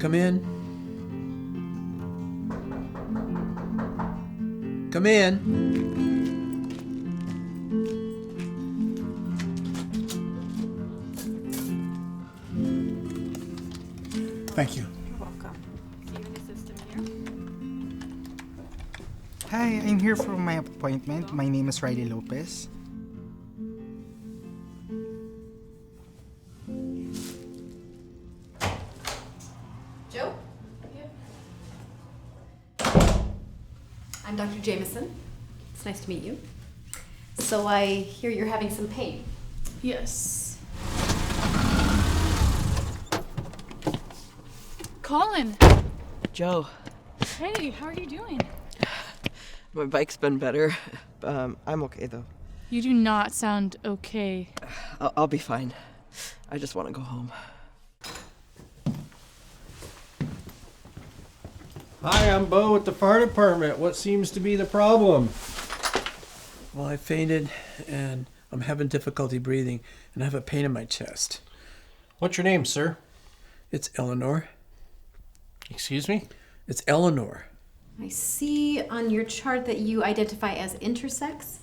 come in? Come in. Thank you. You're welcome. See you in the system here. Hi, I'm here for my appointment. My name is Riley Lopez. Joe? I'm Dr. Jameson. It's nice to meet you. So I hear you're having some pain. Yes. Colin! Joe, Hey, how are you doing? my bike's been better. I'm okay though. You do not sound okay. I'll be fine. I just want to go home. Hi, I'm Bo with the fire department. What seems to be the problem? Well, I fainted and I'm having difficulty breathing and I have a pain in my chest. What's your name, sir? It's Eleanor. Excuse me? It's Eleanor. I see on your chart that you identify as intersex.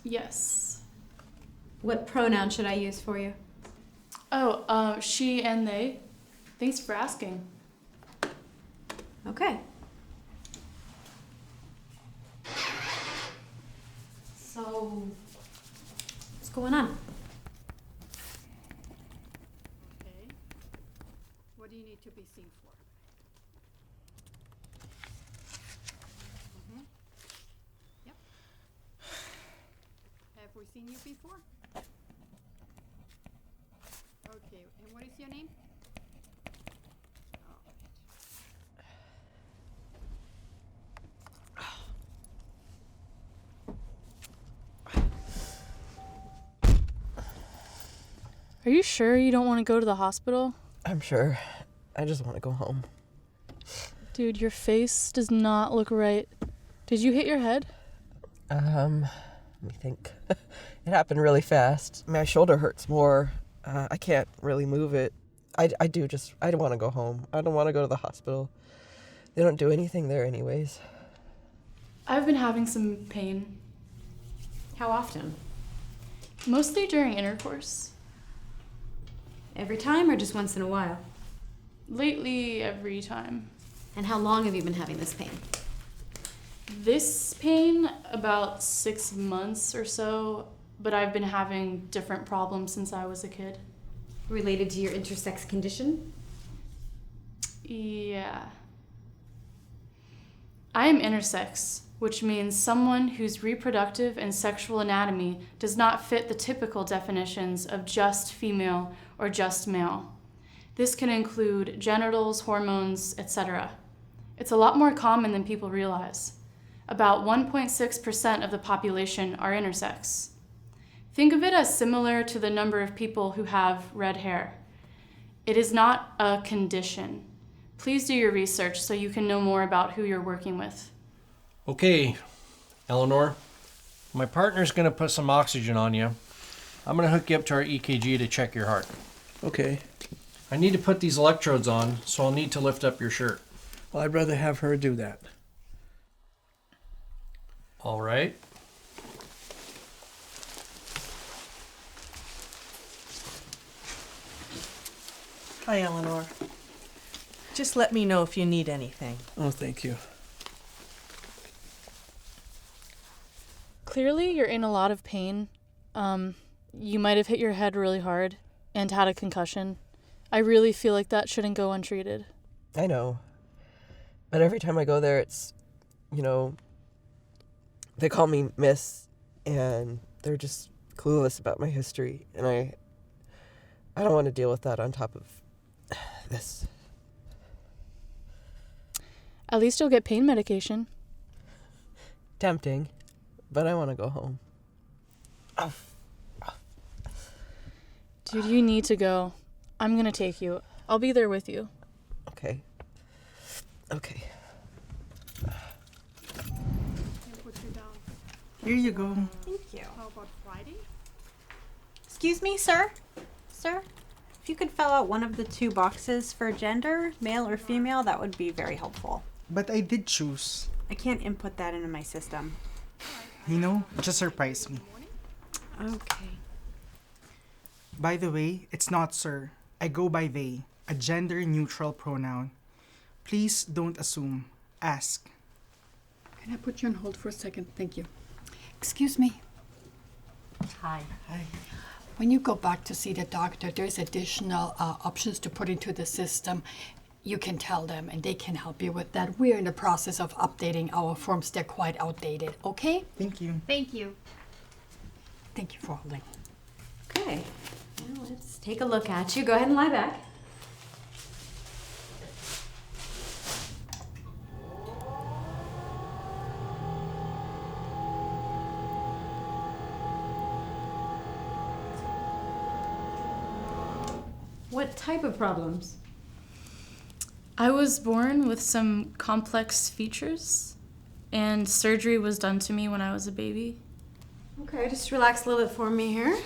Yes. What pronoun should I use for you? Oh, she and they. Thanks for asking. Okay. So, what's going on? Okay. What do you need to be seen for? Yep. Have we seen you before? Okay, and what is your name? Are you sure you don't want to go to the hospital? I'm sure. I just want to go home. Dude, your face does not look right. Did you hit your head? Let me think. It happened really fast. My shoulder hurts more. I can't really move it. I don't want to go home. I don't want to go to the hospital. They don't do anything there anyways. I've been having some pain. How often? Mostly during intercourse. Every time or just once in a while? Lately, every time. And how long have you been having this pain? This pain, about 6 months or so, but I've been having different problems since I was a kid. Related to your intersex condition? Yeah. I am intersex, which means someone whose reproductive and sexual anatomy does not fit the typical definitions of just female or just male. This can include genitals, hormones, etc. It's a lot more common than people realize. About 1.6% of the population are intersex. Think of it as similar to the number of people who have red hair. It is not a condition. Please do your research so you can know more about who you're working with. Okay, Eleanor. My partner's going to put some oxygen on you. I'm going to hook you up to our EKG to check your heart. Okay. I need to put these electrodes on, so I'll need to lift up your shirt. Well, I'd rather have her do that. All right. Hi, Eleanor. Just let me know if you need anything. Oh, thank you. Clearly, you're in a lot of pain. You might have hit your head really hard and had a concussion. I really feel like that shouldn't go untreated. I know. But every time I go there, it's, they call me Miss, and they're just clueless about my history. And I don't want to deal with that on top of this. At least you'll get pain medication. Tempting, but I want to go home. Dude, you need to go. I'm gonna take you. I'll be there with you. Okay. Okay. I'll put you down. Here you go. Thank you. How about Friday? Excuse me, sir? Sir? If you could fill out one of the two boxes for gender, male or female, that would be very helpful. But I did choose. I can't input that into my system. Just surprise me. Okay. By the way, it's not sir. I go by they, a gender-neutral pronoun. Please don't assume. Ask. Can I put you on hold for a second? Thank you. Excuse me. Hi. Hi. When you go back to see the doctor, there's additional options to put into the system. You can tell them and they can help you with that. We're in the process of updating our forms. They're quite outdated, okay? Thank you. Thank you. Thank you for holding. Okay, now let's take a look at you. Go ahead and lie back. What type of problems? I was born with some complex features, and surgery was done to me when I was a baby. Okay, just relax a little bit for me here.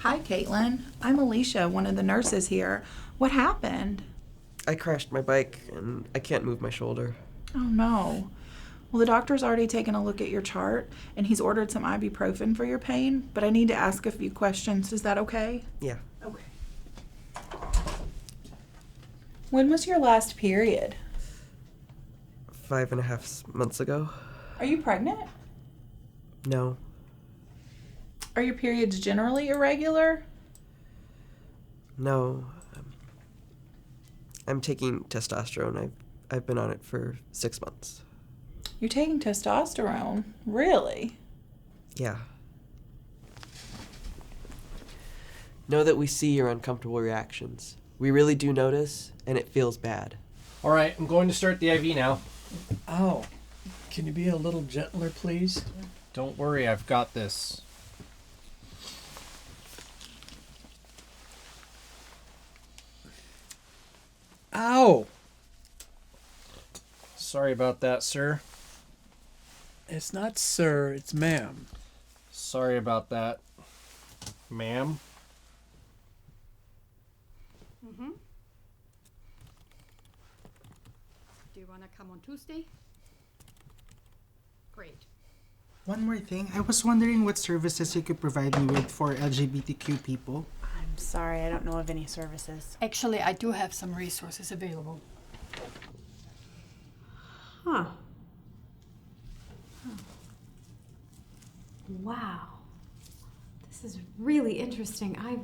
Hi, Caitlin. I'm Alicia, one of the nurses here. What happened? I crashed my bike and I can't move my shoulder. Oh, no. Well, the doctor's already taken a look at your chart, and he's ordered some ibuprofen for your pain, but I need to ask a few questions. Is that okay? Yeah. Okay. When was your last period? 5.5 months ago. Are you pregnant? No. Are your periods generally irregular? No. I'm taking testosterone. I've been on it for 6 months. You're taking testosterone? Really? Yeah. Know that we see your uncomfortable reactions. We really do notice, and it feels bad. All right, I'm going to start the IV now. Oh, can you be a little gentler, please? Don't worry, I've got this. Ow! Sorry about that, sir. It's not sir, it's ma'am. Sorry about that, ma'am. Mm-hmm. Do you want to come on Tuesday? Great. One more thing. I was wondering what services you could provide me with for LGBTQ people. I'm sorry, I don't know of any services. Actually, I do have some resources available. Huh. Wow. This is really interesting. I've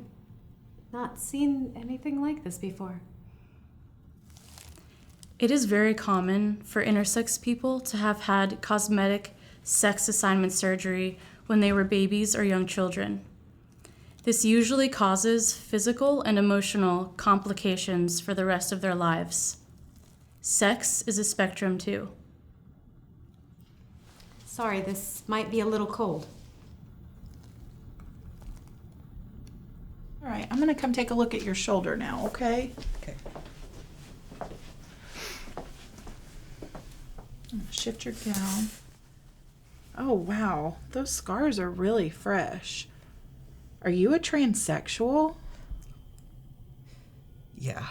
not seen anything like this before. It is very common for intersex people to have had cosmetic sex assignment surgery when they were babies or young children. This usually causes physical and emotional complications for the rest of their lives. Sex is a spectrum too. Sorry, this might be a little cold. All right, I'm going to come take a look at your shoulder now, okay? Okay. I'm gonna shift your gown. Oh, wow. Those scars are really fresh. Are you a transsexual? Yeah.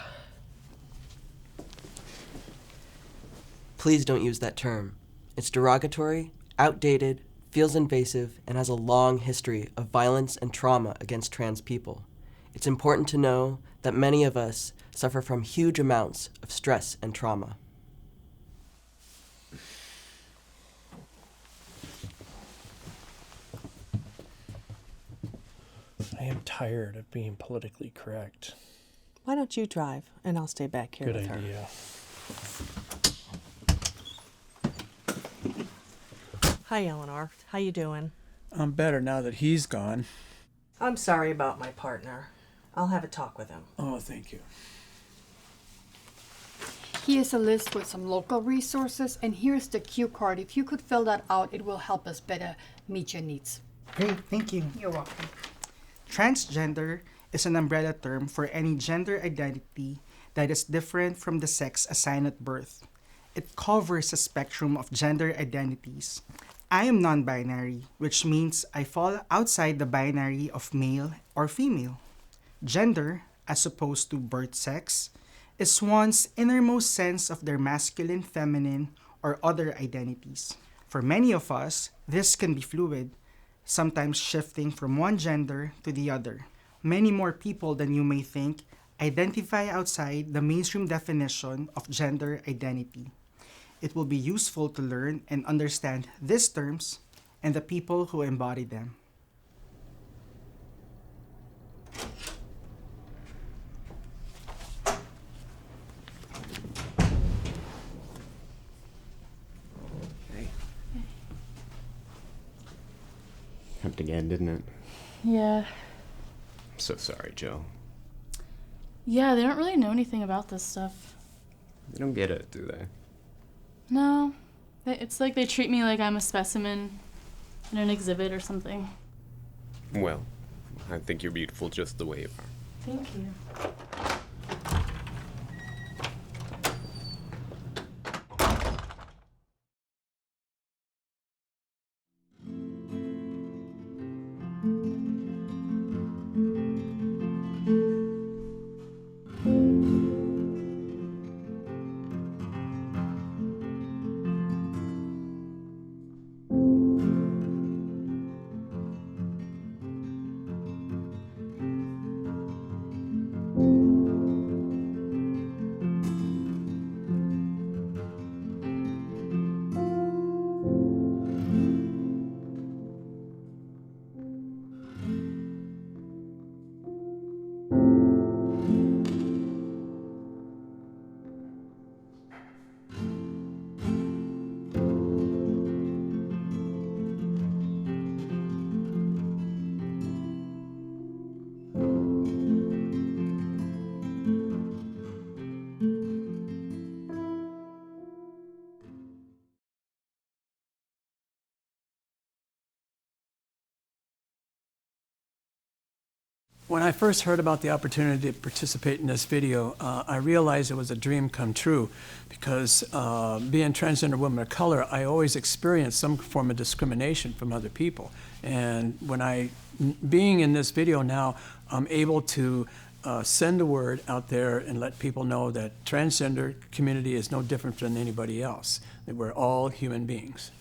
Please don't use that term. It's derogatory, outdated, feels invasive, and has a long history of violence and trauma against trans people. It's important to know that many of us suffer from huge amounts of stress and trauma. I am tired of being politically correct. Why don't you drive and I'll stay back here Good with her. idea. Hi, Eleanor. How you doing? I'm better now that he's gone. I'm sorry about my partner. I'll have a talk with him. Oh, thank you. Here's a list with some local resources, and here's the cue card. If you could fill that out, it will help us better meet your needs. Great, thank you. You're welcome. Transgender is an umbrella term for any gender identity that is different from the sex assigned at birth. It covers a spectrum of gender identities. I am non binary, which means I fall outside the binary of male or female. Gender, as opposed to birth sex, is one's innermost sense of their masculine, feminine, or other identities. For many of us, this can be fluid, sometimes shifting from one gender to the other. Many more people than you may think identify outside the mainstream definition of gender identity. It will be useful to learn and understand these terms and the people who embody them. Happened again, didn't it? Yeah. I'm so sorry, Joe. Yeah, they don't really know anything about this stuff. They don't get it, do they? No. It's like they treat me like I'm a specimen in an exhibit or something. Well, I think you're beautiful just the way you are. Thank you. When I first heard about the opportunity to participate in this video, I realized it was a dream come true because being a transgender woman of color, I always experienced some form of discrimination from other people. And being in this video now, I'm able to send a word out there and let people know that transgender community is no different than anybody else, that we're all human beings.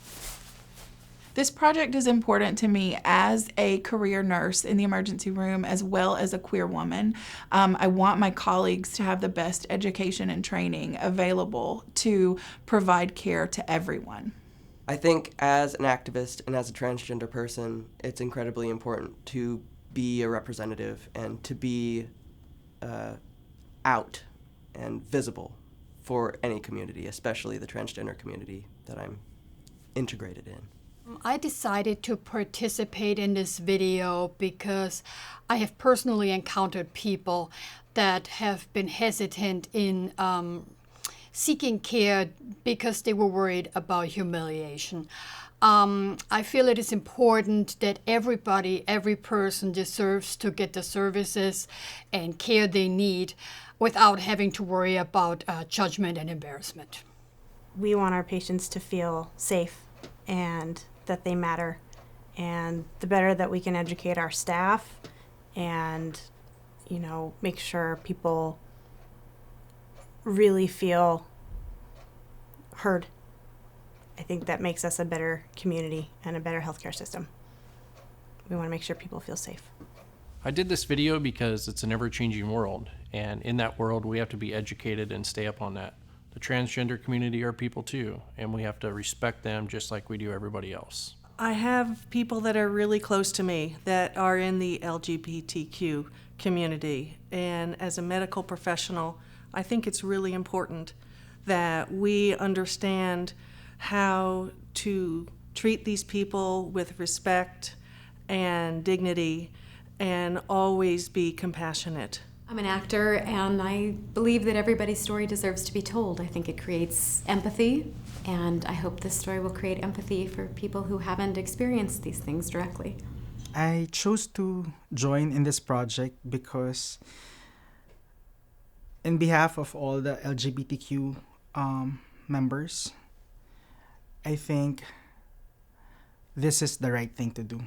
This project is important to me as a career nurse in the emergency room as well as a queer woman. I want my colleagues to have the best education and training available to provide care to everyone. I think as an activist and as a transgender person, it's incredibly important to be a representative and to be out and visible for any community, especially the transgender community that I'm integrated in. I decided to participate in this video because I have personally encountered people that have been hesitant in seeking care because they were worried about humiliation. I feel it is important that every person deserves to get the services and care they need without having to worry about judgment and embarrassment. We want our patients to feel safe and that they matter. And the better that we can educate our staff and, make sure people really feel heard, I think that makes us a better community and a better healthcare system. We want to make sure people feel safe. I did this video because it's an ever-changing world, and in that world we have to be educated and stay up on that. The transgender community are people too, and we have to respect them just like we do everybody else. I have people that are really close to me that are in the LGBTQ community, and as a medical professional, I think it's really important that we understand how to treat these people with respect and dignity and always be compassionate. I'm an actor, and I believe that everybody's story deserves to be told. I think it creates empathy, and I hope this story will create empathy for people who haven't experienced these things directly. I chose to join in this project because in behalf of all the LGBTQ members, I think this is the right thing to do.